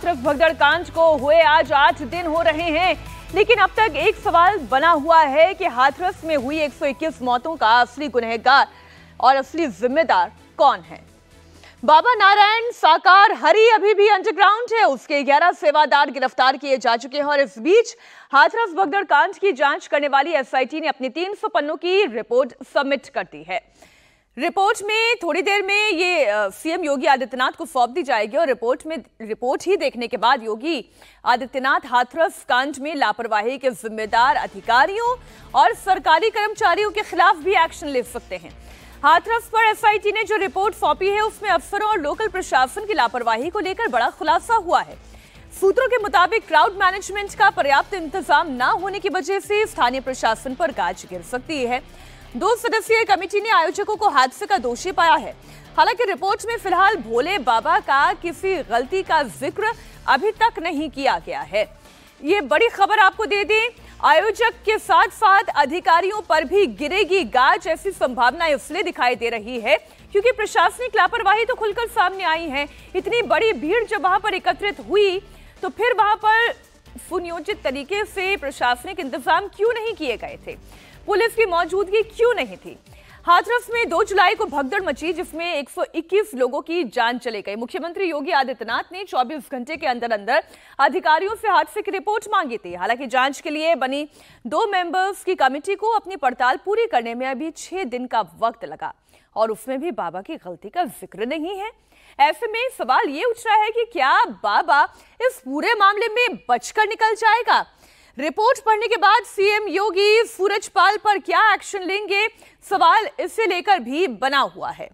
हाथरस भगदड़ कांड को हुए आज 8 दिन हो रहे हैं, लेकिन अब तक एक सवाल बना हुआ है कि हाथरस में हुई 121 मौतों का असली गुनहगार और असली जिम्मेदार कौन है। बाबा नारायण साकार हरि अभी भी अंडरग्राउंड है, उसके 11 सेवादार गिरफ्तार किए जा चुके हैं और इस बीच हाथरस भगदड़ कांड की जांच करने वाली एसआईटी ने अपनी 300 पन्नों की रिपोर्ट सबमिट कर दी है। रिपोर्ट में थोड़ी देर में ये सीएम योगी आदित्यनाथ को सौंप दी जाएगी और रिपोर्ट ही देखने के बाद योगी आदित्यनाथ हाथरस कांड में लापरवाही के जिम्मेदार अधिकारियों और सरकारी कर्मचारियों के खिलाफ भी एक्शन ले सकते हैं। हाथरस पर एसआईटी ने जो रिपोर्ट सौंपी है उसमें अफसरों और लोकल प्रशासन की लापरवाही को लेकर बड़ा खुलासा हुआ है। सूत्रों के मुताबिक क्राउड मैनेजमेंट का पर्याप्त इंतजाम न होने की वजह से स्थानीय प्रशासन पर गाज गिर सकती है। 2 सदस्यीय कमेटी ने आयोजकों को हादसे का दोषी पाया है। हालांकि रिपोर्ट में फिलहाल भोले बाबा का किसी गलती का जिक्र अभी तक नहीं किया गया है। ये बड़ी खबर आपको दे दें, आयोजक के साथ साथ अधिकारियों पर भी गिरेगी गाज, ऐसी संभावना इसलिए दिखाई दे रही है क्योंकि प्रशासनिक लापरवाही तो खुलकर सामने आई है। इतनी बड़ी भीड़ जब वहां पर एकत्रित हुई तो फिर वहां पर सुनियोजित तरीके से प्रशासनिक इंतजाम क्यों नहीं किए गए थे, पुलिस की मौजूदगी क्यों नहीं थी। हाथरस में 2 जुलाई को भगदड़ मची जिसमें 121 लोगों की जान चली गई। मुख्यमंत्री योगी आदित्यनाथ ने 24 घंटे के अंदर अंदर अधिकारियों से हादसे की रिपोर्ट मांगी थी। हालांकि जांच के लिए बनी 2 मेंबर्स की कमेटी को अपनी पड़ताल पूरी करने में अभी 6 दिन का वक्त लगा और उसमें भी बाबा की गलती का जिक्र नहीं है। ऐसे में सवाल ये उठ रहा है कि क्या बाबा इस पूरे मामले में बचकर निकल जाएगा। रिपोर्ट पढ़ने के बाद सीएम योगी सूरजपाल पर क्या एक्शन लेंगे, सवाल इसे लेकर भी बना हुआ है।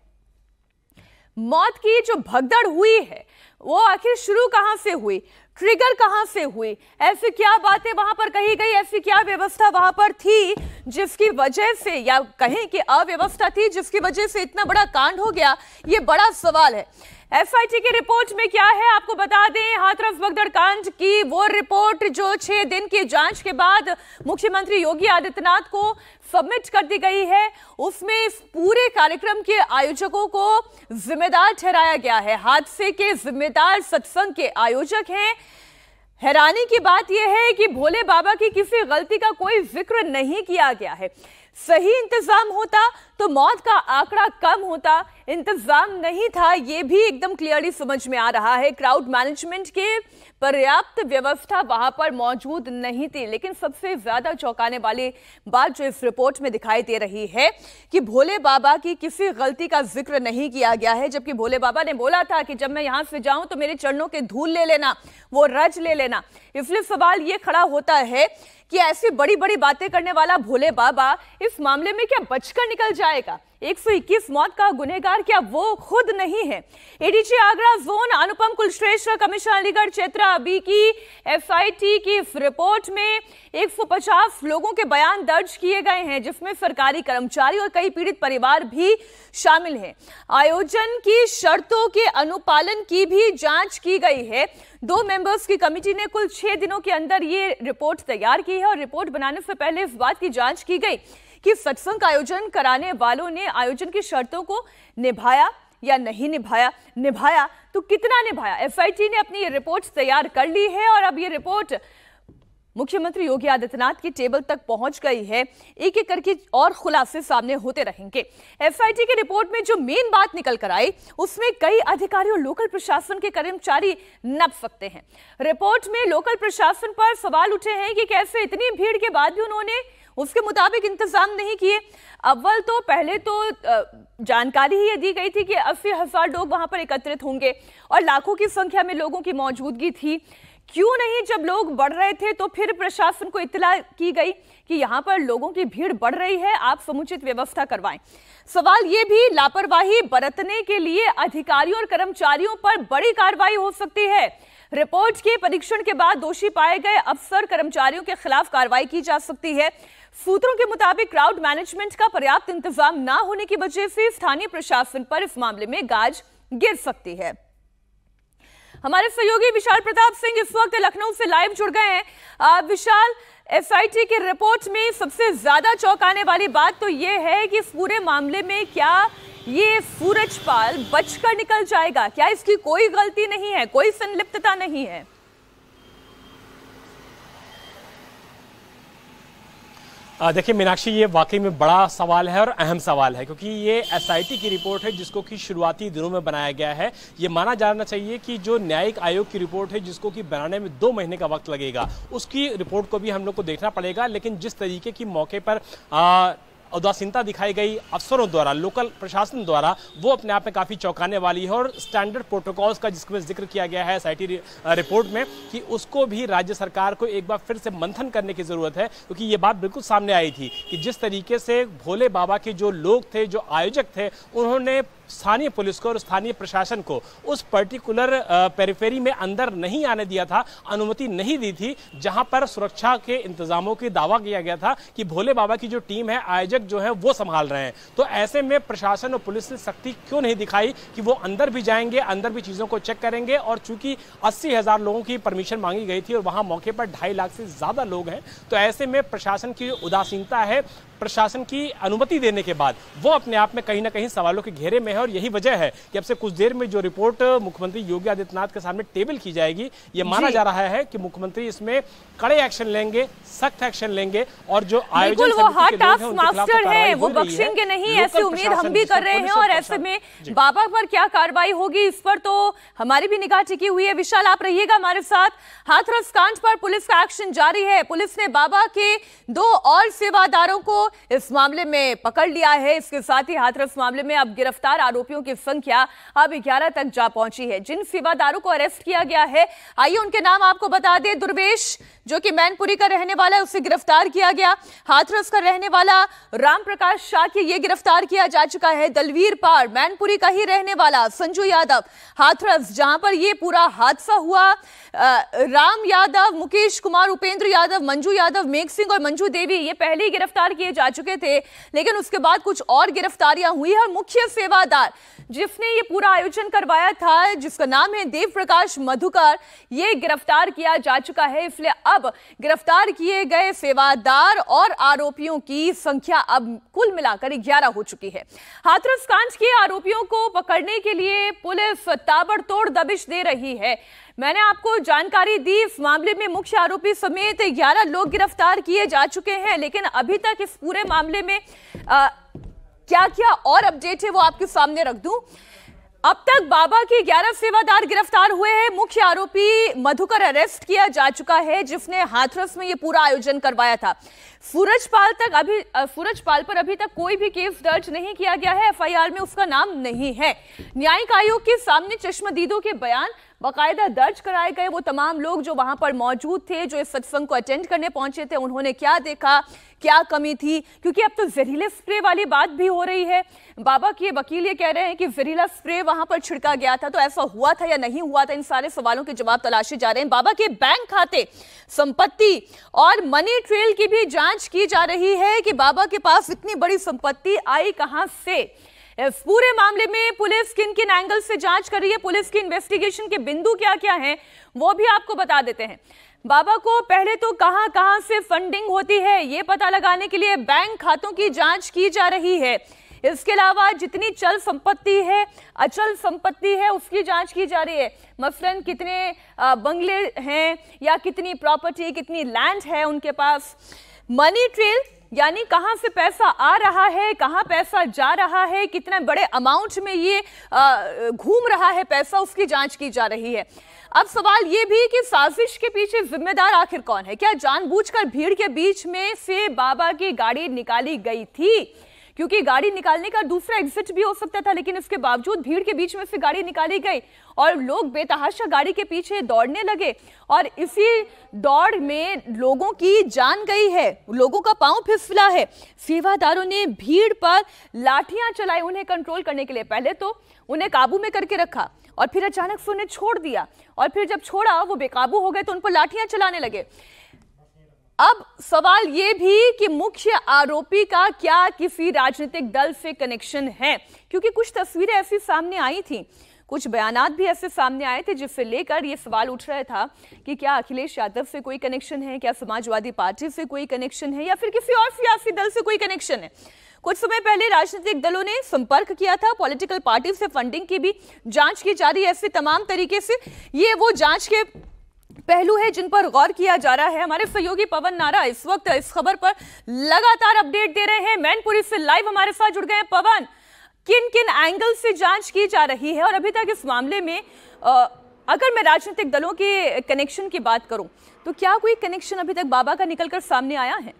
मौत की जो भगदड़ हुई है वो आखिर शुरू कहां से हुई, ट्रिगर कहां से हुई, ऐसी क्या बातें वहां पर कही गई, ऐसी क्या व्यवस्था वहां पर थी जिसकी वजह से, या कहें कि अव्यवस्था थी जिसकी वजह से इतना बड़ा कांड हो गया, ये बड़ा सवाल है। एसआईटी की रिपोर्ट में क्या है आपको बता दें। हाथरस भगदड़ कांड की वो रिपोर्ट जो 6 दिन की जांच के बाद मुख्यमंत्री योगी आदित्यनाथ को सबमिट कर दी गई है, उसमें इस पूरे कार्यक्रम के आयोजकों को जिम्मेदार ठहराया गया है। हादसे के जिम्मेदार सत्संग के आयोजक हैं। हैरानी की बात यह है कि भोले बाबा की किसी गलती का कोई जिक्र नहीं किया गया है। सही इंतजाम होता तो मौत का आंकड़ा कम होता, इंतजाम नहीं था, यह भी एकदम क्लियरली समझ में आ रहा है। क्राउड मैनेजमेंट के पर्याप्त व्यवस्था वहां पर मौजूद नहीं थी। लेकिन सबसे ज्यादा चौंकाने वाली बात जो इस रिपोर्ट में दिखाई दे रही है कि भोले बाबा की किसी गलती का जिक्र नहीं किया गया है, जबकि भोले बाबा ने बोला था कि जब मैं यहां से जाऊं तो मेरे चरणों के धूल ले लेना, वो रज ले लेना। इसलिए सवाल ये खड़ा होता है कि ऐसी बड़ी बड़ी बातें करने वाला भोले बाबा इस मामले में क्या बचकर निकल जाएगा। 121 मौत का गुनहगार क्या वो खुद नहीं है। एडीजी आगरा जोन अनुपम कुलश्रेष्ठ, कमिश्नर अलीगढ़ क्षेत्र अभी की एसआईटी की इस रिपोर्ट में 150 लोगों के बयान दर्ज किए गए हैं जिसमें सरकारी कर्मचारी और कई पीड़ित परिवार भी शामिल हैं। आयोजन की शर्तों के अनुपालन की भी जांच की गई है। 2 मेंबर्स की कमेटी ने कुल 6 दिनों के अंदर ये रिपोर्ट तैयार की है और रिपोर्ट बनाने से पहले इस बात की जांच की गई कि सत्संग का आयोजन कराने वालों ने आयोजन की शर्तों को निभाया या नहीं निभाया तो कितना निभाया। एसआईटी ने अपनी ये रिपोर्ट तैयार कर ली है और अब ये रिपोर्ट मुख्यमंत्री योगी आदित्यनाथ की टेबल तक पहुंच गई है। एक एक करके और खुलासे सामने होते रहेंगे। एसआईटी की रिपोर्ट में जो मेन बात निकल कर आई उसमें कई अधिकारी और लोकल प्रशासन के कर्मचारी नप सकते हैं। रिपोर्ट में लोकल प्रशासन पर सवाल उठे हैं कि कैसे इतनी भीड़ के बाद भी उन्होंने उसके मुताबिक इंतजाम नहीं किए। अव्वल तो पहले तो जानकारी ही ये दी गई थी कि 80,000 लोग वहां पर एकत्रित होंगे और लाखों की संख्या में लोगों की मौजूदगी थी। क्यों नहीं, जब लोग बढ़ रहे थे तो फिर प्रशासन को इत्तला की गई कि यहां पर लोगों की भीड़ बढ़ रही है, आप समुचित व्यवस्था करवाएं। सवाल ये भी, लापरवाही बरतने के लिए अधिकारियों और कर्मचारियों पर बड़ी कार्रवाई हो सकती है। रिपोर्ट के परीक्षण के बाद दोषी पाए गए अफसर कर्मचारियों के खिलाफ कार्रवाई की जा सकती है। सूत्रों के मुताबिक क्राउड मैनेजमेंट का पर्याप्त इंतजाम न होने की वजह से स्थानीय प्रशासन पर इस मामले में गाज गिर सकती है। हमारे सहयोगी विशाल प्रताप सिंह इस वक्त लखनऊ से लाइव जुड़ गए हैं। विशाल, एसआईटी की रिपोर्ट में सबसे ज्यादा चौंकाने वाली बात तो यह है कि इस पूरे मामले में क्या ये सूरजपाल बचकर निकल जाएगा? क्या इसकी कोई गलती नहीं है, कोई संलिप्तता नहीं है? देखिए मीनाक्षी, ये वाकई में बड़ा सवाल है और अहम सवाल है, क्योंकि ये एसआईटी की रिपोर्ट है जिसको कि शुरुआती दिनों में बनाया गया है। ये माना जाना चाहिए कि जो न्यायिक आयोग की रिपोर्ट है जिसको कि बनाने में 2 महीने का वक्त लगेगा, उसकी रिपोर्ट को भी हम लोग को देखना पड़ेगा। लेकिन जिस तरीके की मौके पर उदासीनता दिखाई गई अफसरों द्वारा, लोकल प्रशासन द्वारा, वो अपने आप में काफ़ी चौंकाने वाली है। और स्टैंडर्ड प्रोटोकॉल्स का जिसमें जिक्र किया गया है एसआईटी रिपोर्ट में कि उसको भी राज्य सरकार को एक बार फिर से मंथन करने की ज़रूरत है, क्योंकि ये बात बिल्कुल सामने आई थी कि जिस तरीके से भोले बाबा के जो लोग थे, जो आयोजक थे, उन्होंने स्थानीय पुलिस को और स्थानीय प्रशासन को उस पर्टिकुलर पेरिफेरी में अंदर नहीं आने दिया था, अनुमति नहीं दी थी, जहां पर सुरक्षा के इंतजामों की दावा किया गया था कि भोले बाबा की जो टीम है, आयोजक जो है वो संभाल रहे हैं। तो ऐसे में प्रशासन और पुलिस ने सख्ती क्यों नहीं दिखाई कि वो अंदर भी जाएंगे, अंदर भी चीजों को चेक करेंगे। और चूंकि 80,000 लोगों की परमिशन मांगी गई थी और वहां मौके पर 2.5 लाख से ज्यादा लोग हैं, तो ऐसे में प्रशासन की उदासीनता है, प्रशासन की अनुमति देने के बाद वो अपने आप में कहीं ना कहीं सवालों के घेरे में है। और यही वजह है कि अब से कुछ देर में जो रिपोर्ट मुख्यमंत्री योगी आदित्यनाथ के सामने टेबल की जाएगी, ये माना जा रहा है कि मुख्यमंत्री इसमें कड़े एक्शन लेंगे, सख्त एक्शन लेंगे। और जो आयोजन वो हार्ड टास्क मास्टर है, वो बख्शेंगे नहीं, ऐसी उम्मीद हम भी कर रहे हैं। और ऐसे में बाबा पर क्या कार्रवाई होगी, इस पर तो हमारी भी निगाह टिकी हुई है। विशाल, आप रहिएगा हमारे साथ। हाथरस कांड पर पुलिस का एक्शन जारी है। पुलिस ने बाबा के 2 और सेवादारों को इस मामले में पकड़ लिया है। इसके साथ ही हाथरस मामले में अब गिरफ्तार आरोपियों की संख्या अब 11 तक जा पहुंची है। जिन सेवादारों को अरेस्ट किया गया है, आइए उनके नाम आपको बता दें। दुर्वेश, जो कि मैनपुरी का रहने वाला है, उसे गिरफ्तार किया गया। हाथरस का रहने वाला राम प्रकाश शाक्य, ये गिरफ्तार किया जा चुका है। दलवीर पार, मैनपुरी का ही रहने वाला संजू यादव, हाथरस जहां पर यह पूरा हादसा हुआ, राम यादव, मुकेश कुमार, उपेंद्र यादव, मंजू यादव, मेघ सिंह और मंजू देवी, ये पहले ही गिरफ्तार किए जा चुके थे। लेकिन उसके बाद कुछ और गिरफ्तारियां हुई है। और मुख्य सेवादार जिसने ये पूरा आयोजन करवाया था, जिसका नाम है देव प्रकाश मधुकर, ये गिरफ्तार किया जा चुका है। इसलिए अब गिरफ्तार किए गए सेवादार और आरोपियों की संख्या अब कुल मिलाकर 11 हो चुकी है। हाथरस कांड के आरोपियों को पकड़ने के लिए पुलिस ताबड़तोड़ दबिश दे रही है। मैंने आपको जानकारी दी, इस मामले में मुख्य आरोपी समेत 11 लोग गिरफ्तार किए जा चुके हैं। लेकिन अभी तक इस पूरे मामले में क्या क्या और अपडेट है वो आपके सामने रख दूं। अब तक बाबा के 11 सेवादार गिरफ्तार हुए हैं। मुख्य आरोपी मधुकर अरेस्ट किया जा चुका है, जिसने हाथरस में ये पूरा आयोजन करवाया था। सूरजपाल पर अभी तक कोई भी केस दर्ज नहीं किया गया है, एफआईआर में उसका नाम नहीं है। न्यायिक आयोग के सामने चश्मदीदों के बयान बाकायदा दर्ज कराए गए। वो तमाम लोग जो वहां पर मौजूद थे, जो इस सत्संग को अटेंड करने पहुंचे थे, उन्होंने क्या देखा, क्या कमी थी, क्योंकि अब तो जहरीले स्प्रे वाली बात भी हो रही है। बाबा के वकील ये कह रहे हैं कि जहरीला स्प्रे वहां पर छिड़का गया था, तो ऐसा हुआ था या नहीं हुआ था, इन सारे सवालों के जवाब तलाशे जा रहे हैं। बाबा के बैंक खाते, संपत्ति और मनी ट्रेल की भी जांच की जा रही है कि बाबा के पास इतनी बड़ी संपत्ति आई कहां से। इस पूरे मामले में पुलिस किन किन एंगल से जांच कर रही है, पुलिस की इन्वेस्टिगेशन के बिंदु क्या क्या हैं, वो भी आपको बता देते हैं। बाबा को पहले तो कहां कहां से फंडिंग होती है, ये पता लगाने के लिए बैंक खातों की जांच की जा रही है। इसके अलावा जितनी चल संपत्ति है, अचल संपत्ति है, उसकी जांच की जा रही है। मसलन कितने बंगले हैं या कितनी प्रॉपर्टी, कितनी लैंड है उनके पास। मनी ट्रेल यानी कहां से पैसा आ रहा है, कहां पैसा जा रहा है, कितने बड़े अमाउंट में ये घूम रहा है पैसा, उसकी जांच की जा रही है। अब सवाल ये भी कि साजिश के पीछे जिम्मेदार आखिर कौन है? क्या जानबूझकर भीड़ के बीच में से बाबा की गाड़ी निकाली गई थी? क्योंकि गाड़ी निकालने का दूसरा एग्जिट भी हो सकता था, लेकिन इसके बावजूद भीड़ के बीच में से गाड़ी निकाली गई और लोग बेतहाशा गाड़ी के पीछे दौड़ने लगे और इसी दौड़ में लोगों की जान गई है, लोगों का पांव फिसला है। सेवादारों ने भीड़ पर लाठियां चलाई उन्हें कंट्रोल करने के लिए। पहले तो उन्हें काबू में करके रखा और फिर अचानक से उन्हें छोड़ दिया, और फिर जब छोड़ा वो बेकाबू हो गए तो उन पर लाठियां चलाने लगे। अब सवाल यह भी कि मुख्य आरोपी का क्या किसी राजनीतिक दल से कनेक्शन है, क्योंकि कुछ तस्वीरें ऐसी सामने आई थी, कुछ बयानात भी ऐसे सामने आए थे जिससे लेकर यह सवाल उठ रहा था कि क्या अखिलेश यादव से कोई कनेक्शन है, क्या समाजवादी पार्टी से कोई कनेक्शन है, या फिर किसी और सियासी दल से कोई कनेक्शन है। कुछ समय पहले राजनीतिक दलों ने संपर्क किया था, पॉलिटिकल पार्टी से फंडिंग की भी जांच की जा रही है। ऐसे तमाम तरीके से ये वो जांच के पहलू है जिन पर गौर किया जा रहा है। हमारे सहयोगी पवन नारा इस वक्त इस खबर पर लगातार अपडेट दे रहे हैं। मैनपुरी से लाइव हमारे साथ जुड़ गए हैं। पवन, किन किन एंगल से जांच की जा रही है और अभी तक इस मामले में अगर मैं राजनीतिक दलों के कनेक्शन की बात करूं तो क्या कोई कनेक्शन अभी तक बाबा का निकलकर सामने आया है?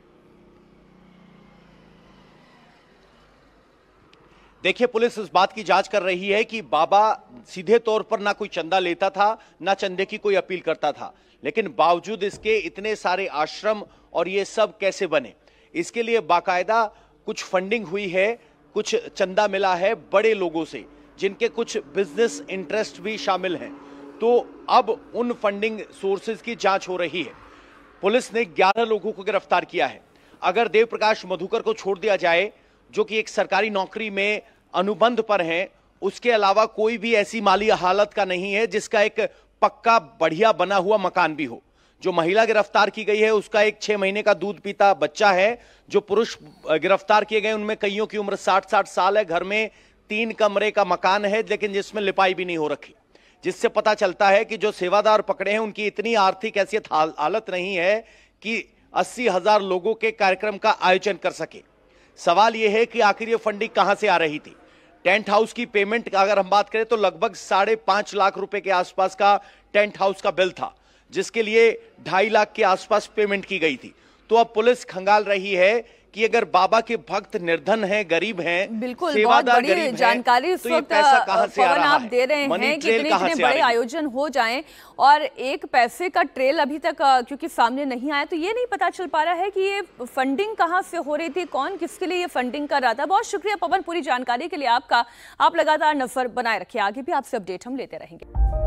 देखिए, पुलिस इस बात की जांच कर रही है कि बाबा सीधे तौर पर ना कोई चंदा लेता था, ना चंदे की कोई अपील करता था, लेकिन बावजूद इसके इतने सारे आश्रम और ये सब कैसे बने, इसके लिए बाकायदा कुछ फंडिंग हुई है, कुछ चंदा मिला है बड़े लोगों से जिनके कुछ बिजनेस इंटरेस्ट भी शामिल हैं। तो अब उन फंडिंग सोर्सेज की जांच हो रही है। पुलिस ने 11 लोगों को गिरफ्तार किया है। अगर देव प्रकाश मधुकर को छोड़ दिया जाए, जो कि एक सरकारी नौकरी में अनुबंध पर हैं, उसके अलावा कोई भी ऐसी माली हालत का नहीं है जिसका एक पक्का बढ़िया बना हुआ मकान भी हो। जो महिला गिरफ्तार की गई है उसका एक 6 महीने का दूध पीता बच्चा है। जो पुरुष गिरफ्तार किए गए उनमें कईयों की उम्र 60-60 साल है। घर में 3 कमरे का मकान है लेकिन जिसमें लिपाई भी नहीं हो रखी, जिससे पता चलता है कि जो सेवादार पकड़े हैं उनकी इतनी आर्थिक हैसियत हालत नहीं है कि 80,000 लोगों के कार्यक्रम का आयोजन कर सके। सवाल यह है कि आखिर ये फंडिंग कहां से आ रही थी। टेंट हाउस की पेमेंट का अगर हम बात करें तो लगभग 5.5 लाख रुपए के आसपास का टेंट हाउस का बिल था, जिसके लिए 2.5 लाख के आसपास पेमेंट की गई थी। तो अब पुलिस खंगाल रही है कि अगर बाबा के भक्त निर्धन हैं, गरीब हैं, बिल्कुल बहुत बड़ी जानकारी इस वक्त पवन आप दे रहे हैं कि इतने बड़े आयोजन हो जाएं और एक पैसे का ट्रेल अभी तक क्योंकि सामने नहीं आया, तो ये नहीं पता चल पा रहा है कि ये फंडिंग कहां से हो रही थी, कौन किसके लिए ये फंडिंग कर रहा था। बहुत शुक्रिया पवन, पूरी जानकारी के लिए आपका। आप लगातार नजर बनाए रखिए, आगे भी आपसे अपडेट हम लेते रहेंगे।